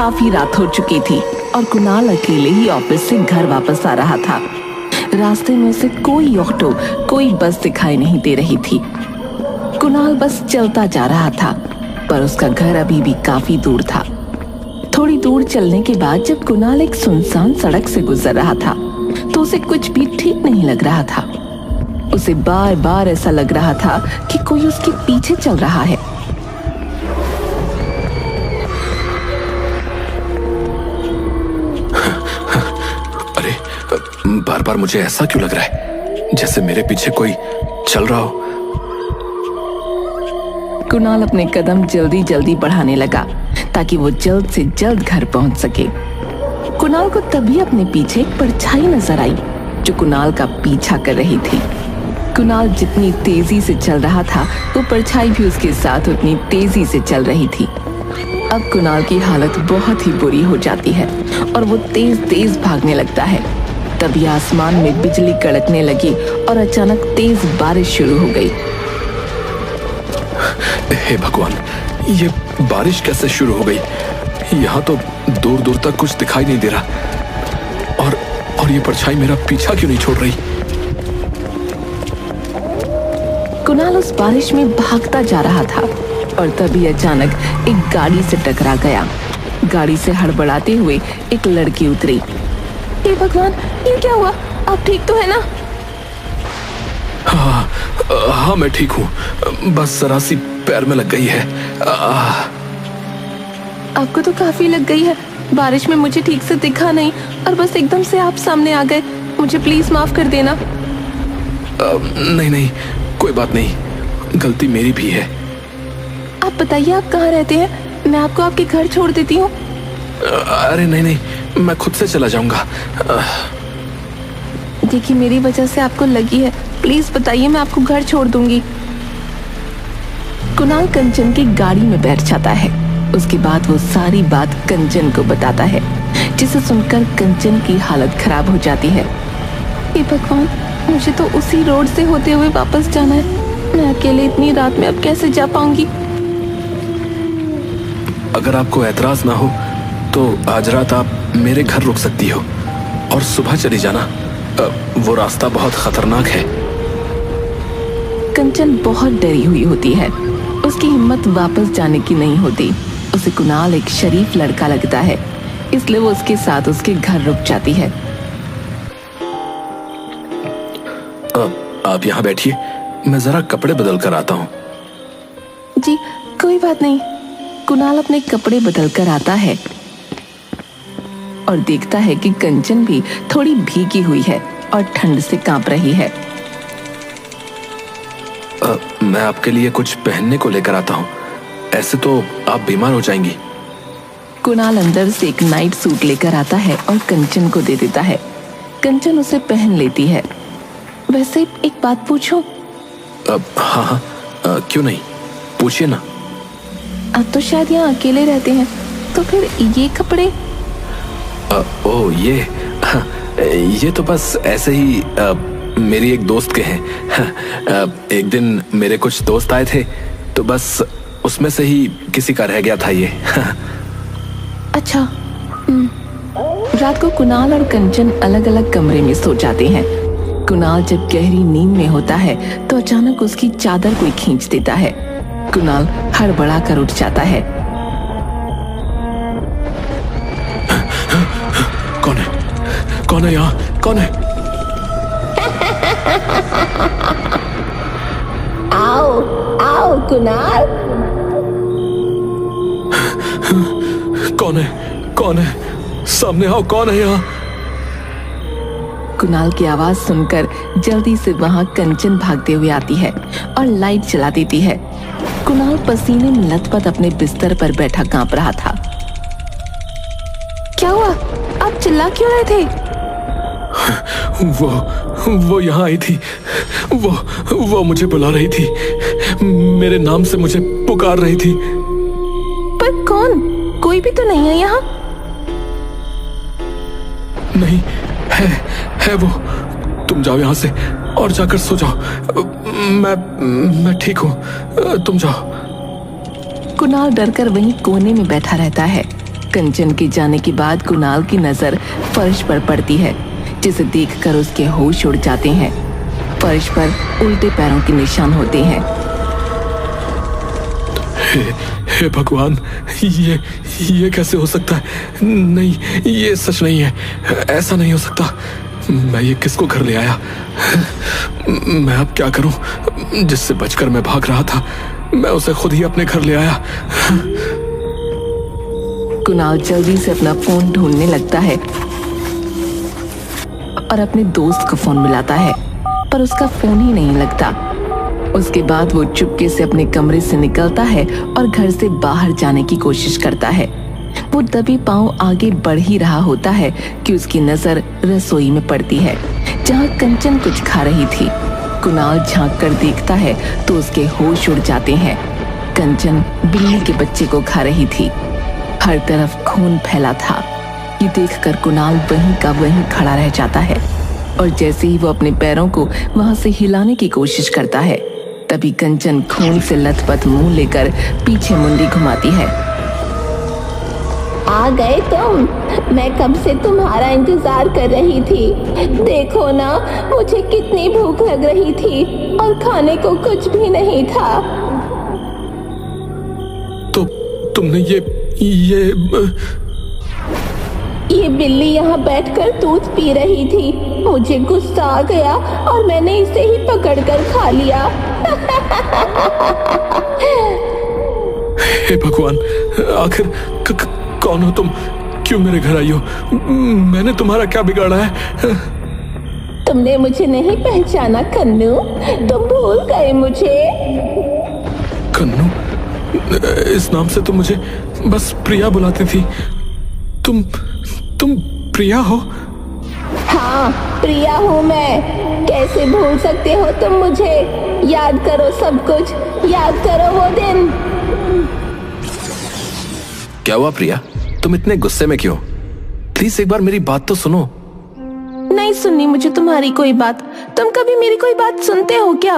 काफी रात हो चुकी थी और कुणाल अकेले ही ऑफिस से घर वापस आ रहा था। रास्ते में उसे कोई ऑटो, कोई बस दिखाई नहीं दे रही थी। कुणाल बस चलता जा रहा था, पर उसका घर अभी भी काफी दूर था। थोड़ी दूर चलने के बाद जब कुणाल एक सुनसान सड़क से गुजर रहा था, तो उसे कुछ भी ठीक नहीं लग रहा था। उसे बार बार ऐसा लग रहा था कि कोई उसके पीछे चल रहा है। अरे, बार बार मुझे ऐसा क्यों लग रहा है जैसे मेरे पीछे कोई चल रहा हो। कुणाल अपने कदम जल्दी जल्दी बढ़ाने लगा ताकि वो जल्द से जल्द घर पहुंच सके। कुणाल को तभी अपने पीछे एक परछाई नजर आई जो कुणाल का पीछा कर रही थी। कुणाल जितनी तेजी से चल रहा था, वो परछाई भी उसके साथ उतनी तेजी से चल रही थी। अब कुणाल की हालत बहुत ही बुरी हो जाती है और वो तेज तेज भागने लगता है। तभी आसमान में बिजली कड़कने लगी और अचानक तेज बारिश शुरू हो गई। हे भगवान, ये बारिश कैसे शुरू हो गई? यहाँ तो दूर दूर तक कुछ दिखाई नहीं दे रहा और ये परछाई मेरा पीछा क्यों नहीं छोड़ रही? कुणाल उस बारिश में भागता जा रहा था और तभी अचानक एक गाड़ी से टकरा गया। गाड़ी से हड़बड़ाते हुए एक लड़की उतरी। हे भगवान, ये क्या हुआ? आप ठीक तो है ना? हाँ, मैं ठीक हूँ, बस जरा सी पैर में लग गई है। आपको तो काफी लग गई है। बारिश में मुझे ठीक से दिखा नहीं और बस एकदम से आप सामने आ गए। मुझे प्लीज माफ कर देना। नहीं, कोई बात नहीं, गलती मेरी भी है। आप बताइए, आप कहाँ रहते हैं? मैं आपको आपके घर छोड़ देती हूँ। अरे नहीं, मैं खुद से चला जाऊंगा। देखिए, मेरी वजह से आपको लगी है, प्लीज बताइए, मैं आपको घर छोड़ दूंगी। कुणाल कंचन की गाड़ी में बैठ जाता है। उसके बाद वो सारी बात कंचन को बताता है, जिसे सुनकर कंचन की हालत खराब हो जाती है। हे भगवान, मुझे तो उसी रोड से होते हुए वापस जाना है। मैं अकेले इतनी रात में अब कैसे जा पाऊंगी? अगर आपको एतराज ना हो तो आज रात आप मेरे घर रुक सकती हो और सुबह चली जाना। वो रास्ता बहुत खतरनाक है। कंचन बहुत डरी हुई होती है। उसकी हिम्मत वापस जाने की नहीं होती। उसे कुणाल एक शरीफ लड़का लगता है, इसलिए वो उसके साथ उसके घर रुक जाती है। आप यहाँ बैठिए, मैं जरा कपड़े बदल कर आता हूँ। जी कोई बात नहीं। कुणाल अपने कपड़े बदल कर आता है और देखता है कि कंचन भी थोड़ी भीगी हुई है और ठंड से कांप रही है। मैं आपके लिए कुछ पहनने को लेकर आता हूँ, ऐसे तो आप बीमार हो जाएंगी। कुणाल अंदर से एक नाइट सूट लेकर आता है और कंचन को दे देता है। कंचन उसे पहन लेती है। वैसे एक बात पूछूं? हाँ, क्यों नहीं, पूछिए ना। आप तो शायद यहाँ अकेले रहते हैं, तो फिर ये कपड़े? ओह, ये तो बस ऐसे ही मेरी एक दोस्त के हैं। एक दिन मेरे कुछ दोस्त आए थे, तो बस उसमें से ही किसी का रह गया था ये। अच्छा। रात को कुणाल और कंचन अलग अलग कमरे में सो जाते हैं। कुणाल जब गहरी नींद में होता है तो अचानक उसकी चादर कोई खींच देता है। कुणाल हड़बड़ा कर उठ जाता है। कौन है यहाँ? कौन है? आओ कुणाल। कौन है? सामने आओ, कौन है यहाँ? कुणाल की आवाज सुनकर जल्दी से वहां कंचन भागते हुए आती है और लाइट जला देती है। कुणाल पसीने में लथपथ अपने बिस्तर पर बैठा कांप रहा था। क्या हुआ? आप चिल्ला क्यों रहे थे? वो यहाँ आई थी। वो मुझे बुला रही थी, मेरे नाम से मुझे पुकार रही थी। पर कौन? कोई भी तो नहीं है यहाँ। नहीं है वो। तुम जाओ यहाँ से और जाकर सो जाओ। मैं ठीक हूँ, तुम जाओ। कुणाल डरकर वहीं कोने में बैठा रहता है। कंचन के जाने के बाद कुणाल की नजर फर्श पर पड़ती है, जिसे देखकर उसके होश उड़ जाते हैं। फर्श पर उल्टे पैरों के निशान होते हैं। हे भगवान, ये कैसे हो सकता है? नहीं, ये सच नहीं है। ऐसा नहीं हो सकता। मैं ये किसको घर ले आया? मैं अब क्या करूं? जिससे बचकर मैं भाग रहा था, मैं उसे खुद ही अपने घर ले आया। कुणाल जल्दी से अपना फोन ढूंढने लगता है और अपने दोस्त को फोन मिलाता है, पर उसका फोन ही नहीं लगता। उसके बाद वो चुपके से अपने कमरे से निकलता है और घर से बाहर जाने की कोशिश करता है। वो दबे पांव आगे बढ़ ही रहा होता है कि उसकी नजर रसोई में पड़ती है, जहां कंचन कुछ खा रही थी। कुणाल झांक कर देखता है तो उसके होश उड़ जाते हैं। कंचन बिल्ली के बच्चे को खा रही थी। हर तरफ खून फैला था। ये देखकर कुणाल वहीं का वहीं खड़ा रह जाता है और जैसे ही वो अपने पैरों को वहां से हिलाने की कोशिश करता है, तभी कंचन खून से लथपथ मुंह लेकर पीछे मुंडी घुमाती है। आ गए तुम? मैं कब से तुम्हारा इंतजार कर रही थी। देखो ना, मुझे कितनी भूख लग रही थी और खाने को कुछ भी नहीं था। तो तुमने ये बिल्ली यहाँ बैठकर दूध पी रही थी। मुझे गुस्सा आ गया और मैंने इसे ही पकड़कर खा लिया। हे भगवान, आखिर कौन हो तुम? क्यों मेरे घर आई हो? मैंने तुम्हारा क्या बिगाड़ा है? तुमने मुझे नहीं पहचाना कन्नू? तुम भूल गए मुझे? कन्नू? इस नाम से तुम मुझे बस प्रिया बुलाती थी। तुम प्रिया हो? हाँ, प्रिया हूँ मैं। कैसे भूल सकते हो तुम मुझे? याद करो सब कुछ, याद करो वो दिन। क्या हुआ प्रिया? तुम इतने गुस्से में क्यों? प्लीज एक बार मेरी बात तो सुनो। नहीं सुननी मुझे तुम्हारी कोई बात। तुम कभी मेरी कोई बात सुनते हो क्या?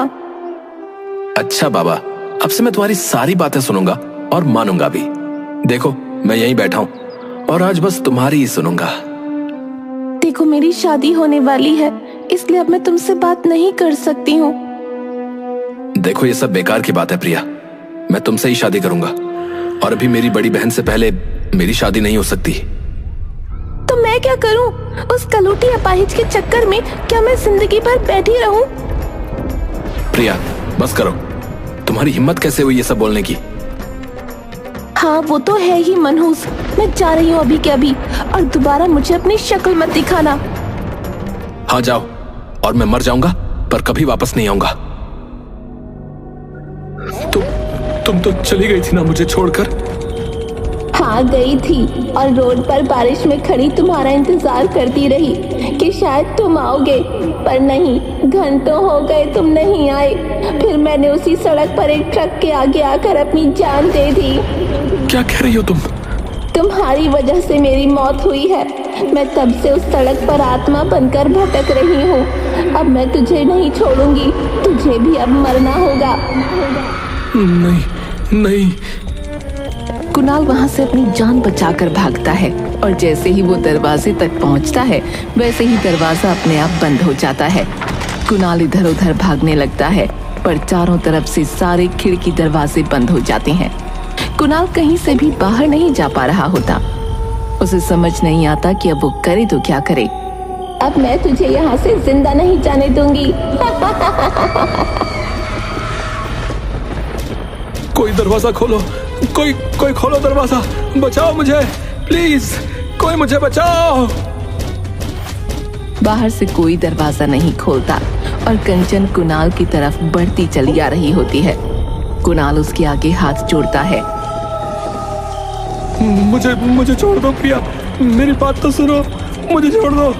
अच्छा बाबा, अब से मैं तुम्हारी सारी बातें सुनूंगा और मानूंगा भी। देखो, मैं यहीं बैठा हूँ और आज बस तुम्हारी ही सुनूंगा। देखो, मेरी शादी होने वाली है, इसलिए अब मैं तुमसे बात नहीं कर सकती हूँ। देखो, ये सब बेकार की बात है प्रिया। मैं तुमसे ही शादी करूंगा और अभी मेरी बड़ी बहन से पहले मेरी शादी नहीं हो सकती। तो मैं क्या करूं? उस कलूटी अपाहिज के चक्कर में क्या मैं जिंदगी भर बैठी रहूं? प्रिया, बस करो। तुम्हारी हिम्मत कैसे हुई ये सब बोलने की? हाँ, वो तो है ही मनहूस। मैं जा रही हूँ अभी के अभी, और दोबारा मुझे अपनी शक्ल मत दिखाना। हाँ जाओ, और मैं मर जाऊंगा पर कभी वापस नहीं आऊंगा। तुम तो चली गई थी ना मुझे छोड़कर? हाँ, गई थी और रोड पर बारिश में खड़ी तुम्हारा इंतजार करती रही कि शायद तुम आओगे, पर नहीं। घंटों हो गए तुम नहीं आए। फिर मैंने उसी सड़क पर एक ट्रक के आगे आकर अपनी जान दे दी। क्या कह रही हो तुम? तुम्हारी वजह से मेरी मौत हुई है। मैं तब से उस सड़क पर आत्मा बनकर भटक रही हूँ। अब मैं तुझे नहीं छोड़ूंगी। तुझे भी अब मरना होगा। नहीं। कुणाल वहां से अपनी जान बचाकर भागता है और जैसे ही वो दरवाजे तक पहुंचता है, वैसे ही दरवाजा अपने आप बंद हो जाता है। कुणाल इधर उधर भागने लगता है, पर चारों तरफ से सारे खिड़की दरवाजे बंद हो जाते हैं। कुणाल कहीं से भी बाहर नहीं जा पा रहा होता। उसे समझ नहीं आता कि अब वो करे तो क्या करे। अब मैं तुझे यहाँ से जिंदा नहीं जाने दूंगी। कोई दरवाजा खोलो, कोई खोलो दरवाजा। बचाओ मुझे, प्लीज, कोई मुझे बचाओ। बाहर से कोई दरवाजा नहीं खोलता और कंचन कुणाल की तरफ बढ़ती चली आ रही होती है। कुणाल उसके आगे हाथ जोड़ता है। मुझे छोड़ दो प्रिया, मेरी बात तो सुनो, मुझे छोड़ दो।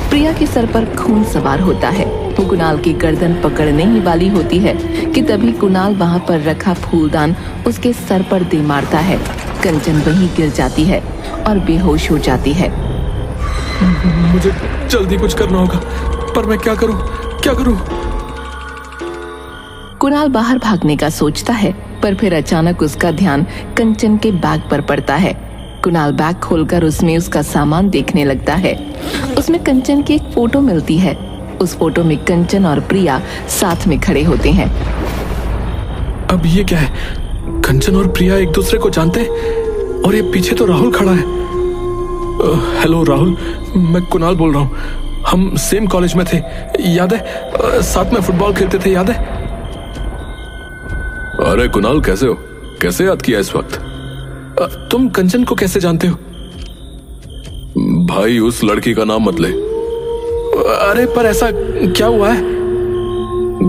प्रिया के सर पर खून सवार होता है। वो कुणाल की गर्दन पकड़ने ही वाली होती है कि तभी कुणाल वहां पर रखा फूलदान उसके सर पर दे मारता है। कंचन वहीं गिर जाती है और बेहोश हो जाती है। मुझे जल्दी कुछ करना होगा, पर मैं क्या करूं? कुणाल बाहर भागने का सोचता है, पर फिर अचानक उसका ध्यान कंचन के बैग पर पड़ता है। कुणाल बैग खोलकर उसमें उसका सामान देखने लगता है। उसमें कंचन की एक फोटो मिलती है। उस फोटो में कंचन और प्रिया साथ में खड़े होते हैं। अब ये क्या है? कंचन और प्रिया एक दूसरे को जानते हैं और ये पीछे तो राहुल खड़ा है। हेलो राहुल, मैं कुणाल बोल रहा हूँ। हम सेम कॉलेज में थे, याद है? साथ में फुटबॉल खेलते थे, याद है? अरे कुणाल, कैसे हो? कैसे याद किया इस वक्त? तुम कंचन को कैसे जानते हो? भाई, उस लड़की का नाम मत ले। अरे पर ऐसा क्या हुआ है?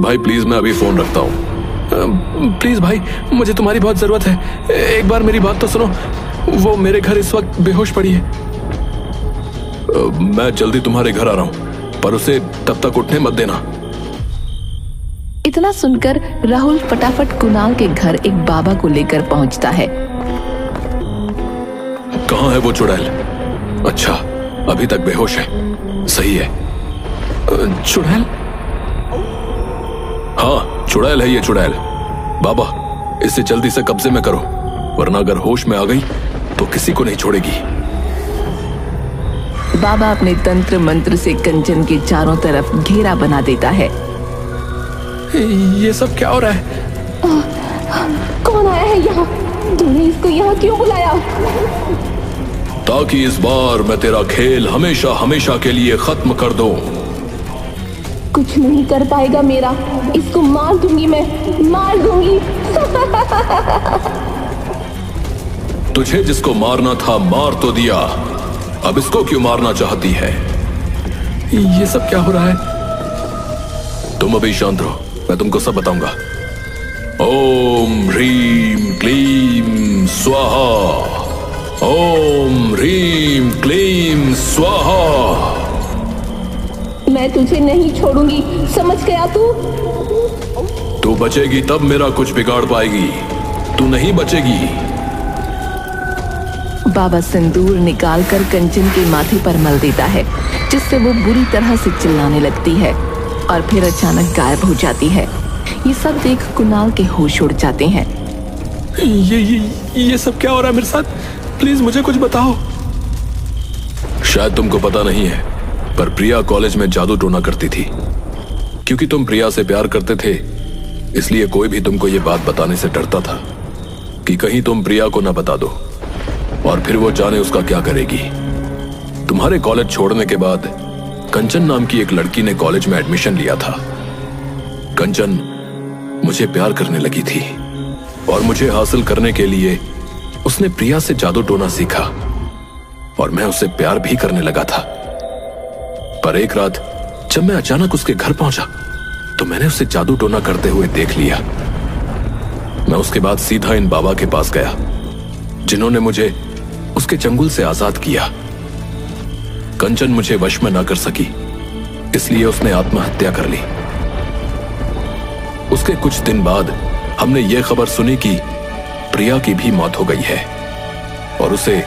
भाई प्लीज, मैं अभी फोन रखता हूँ। प्लीज भाई, मुझे तुम्हारी बहुत जरूरत है। एक बार मेरी बात तो सुनो। वो मेरे घर इस वक्त बेहोश पड़ी है। मैं जल्दी तुम्हारे घर आ रहा हूँ, पर उसे तब तक उठने मत देना। इतना सुनकर राहुल फटाफट कुणाल के घर एक बाबा को लेकर पहुंचता है। कहाँ है वो चुड़ैल? अच्छा, अभी तक बेहोश है। सही है। चुड़ैल? हाँ, चुड़ैल है ये, चुड़ैल। बाबा, इसे जल्दी से कब्जे में करो, वरना अगर होश में आ गई तो किसी को नहीं छोड़ेगी। बाबा अपने तंत्र मंत्र से कंचन के चारों तरफ घेरा बना देता है। ये सब क्या हो रहा है? कौन आया है यहाँ? तूने इसको यहाँ क्यों बुलाया? ताकि इस बार मैं तेरा खेल हमेशा हमेशा के लिए खत्म कर दूं। कुछ नहीं कर पाएगा मेरा। इसको मार दूंगी, मैं मार दूंगी। तुझे जिसको मारना था मार तो दिया, अब इसको क्यों मारना चाहती है? ये सब क्या हो रहा है? तुम अभी शांत रहो, मैं तुमको सब बताऊंगा। ओम ह्रीम क्लीम स्वाहा। ओम ह्रीम क्लीम स्वाहा। मैं तुझे नहीं छोड़ूंगी, समझ गया तू? तू बचेगी तब मेरा कुछ बिगाड़ पाएगी, तू नहीं बचेगी। बाबा सिंदूर निकालकर कंचन के माथे पर मल देता है, जिससे वो बुरी तरह से चिल्लाने लगती है और फिर अचानक गायब हो जाती है। ये सब देख कुणाल के होश उड़ जाते हैं। ये सब क्या हो रहा है मेरे साथ? प्लीज मुझे कुछ बताओ। शायद तुमको पता नहीं है, पर प्रिया कॉलेज में जादू टोना करती थी। क्योंकि तुम प्रिया से प्यार करते थे, इसलिए कोई भी तुमको ये बात बताने से डरता था कि कहीं तुम प्रिया को ना बता दो और फिर वो जाने उसका क्या करेगी। तुम्हारे कॉलेज छोड़ने के बाद कंचन नाम की एक लड़की ने कॉलेज में एडमिशन लिया था। कंचन मुझे प्यार करने लगी थी और मुझे हासिल करने के लिए उसने प्रिया से जादू टोना सीखा और मैं उससे प्यार भी करने लगा था। पर एक रात जब मैं अचानक उसके घर पहुंचा तो मैंने उसे जादू टोना करते हुए देख लिया। मैं उसके बाद सीधा इन बाबा के पास गया, जिन्होंने मुझे उसके चंगुल से आजाद किया। कंचन मुझे वश में ना कर सकी, इसलिए उसने आत्महत्या कर ली। उसके कुछ दिन बाद हमने ये खबर सुनी कि प्रिया की भी मौत हो गई है और उसे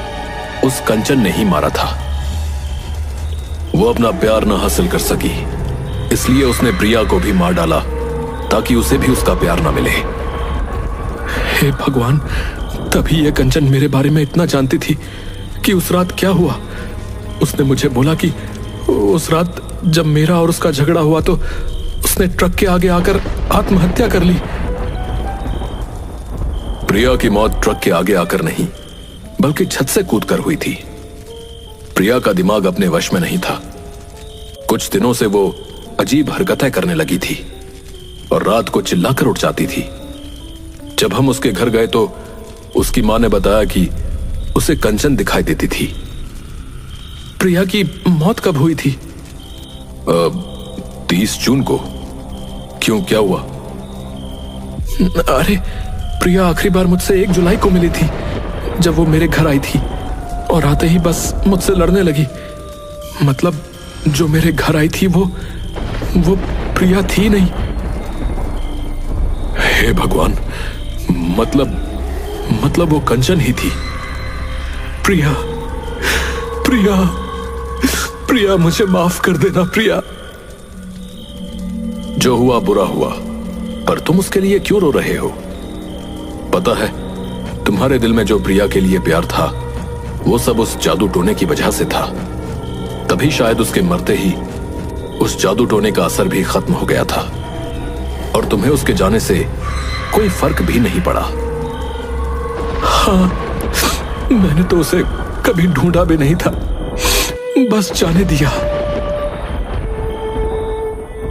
उस कंचन ने ही मारा था। वो अपना प्यार ना हासिल कर सकी, इसलिए उसने प्रिया को भी मार डाला ताकि उसे भी उसका प्यार ना मिले। हे भगवान, तभी ये कंचन मेरे बारे में इतना जानती थी कि उस रात क्या हुआ। उसने मुझे बोला कि उस रात जब मेरा और उसका झगड़ा हुआ तो उसने ट्रक के आगे आकर आत्महत्या कर ली। प्रिया की मौत ट्रक के आगे आकर नहीं, बल्कि छत से कूदकर हुई थी। प्रिया का दिमाग अपने वश में नहीं था। कुछ दिनों से वो अजीब हरकतें करने लगी थी और रात को चिल्लाकर उठ जाती थी। जब हम उसके घर गए तो उसकी मां ने बताया कि उसे कंचन दिखाई देती थी। प्रिया की मौत कब हुई थी? 30 जून को। क्यों, क्या हुआ? अरे, प्रिया आखिरी बार मुझसे 1 जुलाई को मिली थी, जब वो मेरे घर आई थी और आते ही बस मुझसे लड़ने लगी। मतलब जो मेरे घर आई थी वो प्रिया थी नहीं। हे भगवान, मतलब वो कंचन ही थी। प्रिया, प्रिया, प्रिया, मुझे माफ कर देना प्रिया। जो हुआ बुरा हुआ, पर तुम उसके लिए क्यों रो रहे हो? पता है, तुम्हारे दिल में जो प्रिया के लिए प्यार था वो सब उस जादू टोने की वजह से था। तभी शायद उसके मरते ही उस जादू टोने का असर भी खत्म हो गया था और तुम्हें उसके जाने से कोई फर्क भी नहीं पड़ा। हाँ, मैंने तो उसे कभी ढूंढा भी नहीं था, बस जाने दिया।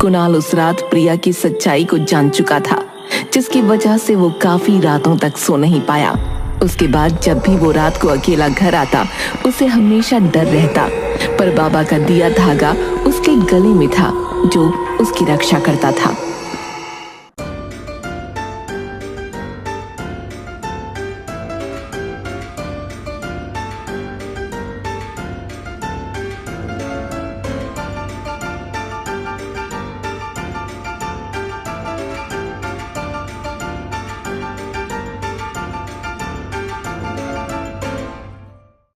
कुणाल उस रात प्रिया की सच्चाई को जान चुका था, जिसकी वजह से वो काफी रातों तक सो नहीं पाया। उसके बाद जब भी वो रात को अकेला घर आता, उसे हमेशा डर रहता, पर बाबा का दिया धागा उसके गले में था जो उसकी रक्षा करता था।